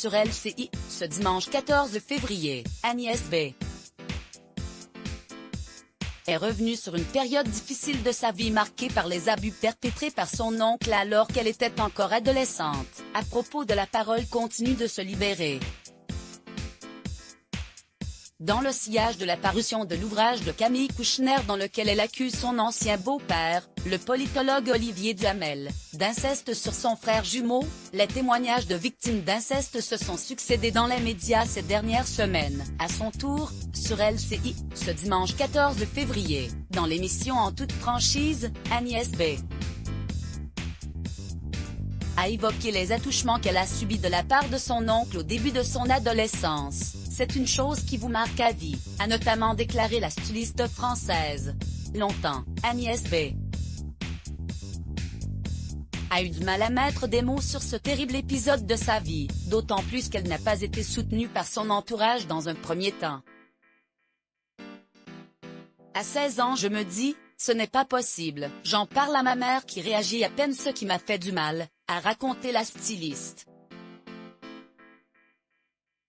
sur LCI, ce dimanche 14 février, Agnès B. est revenue sur une période difficile de sa vie marquée par les abus perpétrés par son oncle alors qu'elle était encore adolescente, à propos de la parole continue de se libérer. Dans le sillage de la parution de l'ouvrage de Camille Kouchner dans lequel elle accuse son ancien beau-père, le politologue Olivier Duhamel, d'inceste sur son frère jumeau, les témoignages de victimes d'inceste se sont succédés dans les médias ces dernières semaines. À son tour, sur LCI, ce dimanche 14 février, dans l'émission En toute franchise, Agnès B. a évoqué les attouchements qu'elle a subis de la part de son oncle au début de son adolescence. C'est une chose qui vous marque à vie, a notamment déclaré la styliste française. Longtemps, Agnès B. a eu du mal à mettre des mots sur ce terrible épisode de sa vie, d'autant plus qu'elle n'a pas été soutenue par son entourage dans un premier temps. À 16 ans je me dis, ce n'est pas possible, j'en parle à ma mère qui réagit à peine, ce qui m'a fait du mal, a raconté la styliste.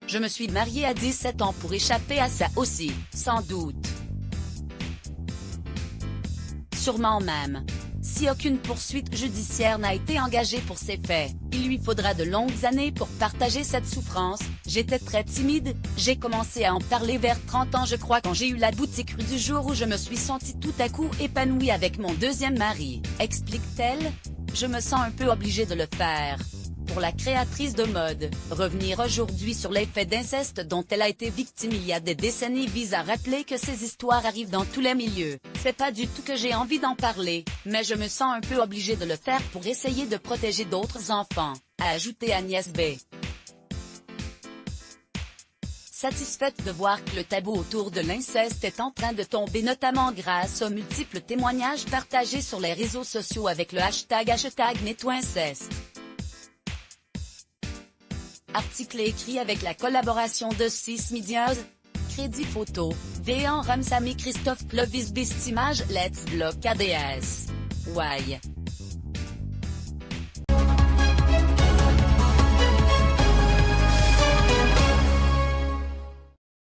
Je me suis mariée à 17 ans pour échapper à ça aussi, sans doute. Sûrement même. Si aucune poursuite judiciaire n'a été engagée pour ces faits, il lui faudra de longues années pour partager cette souffrance. J'étais très timide, j'ai commencé à en parler vers 30 ans je crois quand j'ai eu la boutique rue du jour où je me suis sentie tout à coup épanouie avec mon deuxième mari, explique-t-elle. Je me sens un peu obligée de le faire. Pour la créatrice de mode, revenir aujourd'hui sur les faits d'inceste dont elle a été victime il y a des décennies vise à rappeler que ces histoires arrivent dans tous les milieux. C'est pas du tout que j'ai envie d'en parler, mais je me sens un peu obligée de le faire pour essayer de protéger d'autres enfants, a ajouté Agnès B. Satisfaite de voir que le tabou autour de l'inceste est en train de tomber notamment grâce aux multiples témoignages partagés sur les réseaux sociaux avec le hashtag #NettoInceste. Article écrit avec la collaboration de 6 Medias. Crédit photo, Véan Ramsamy Christophe Clovis Bistimage Let's Block ADS. Why?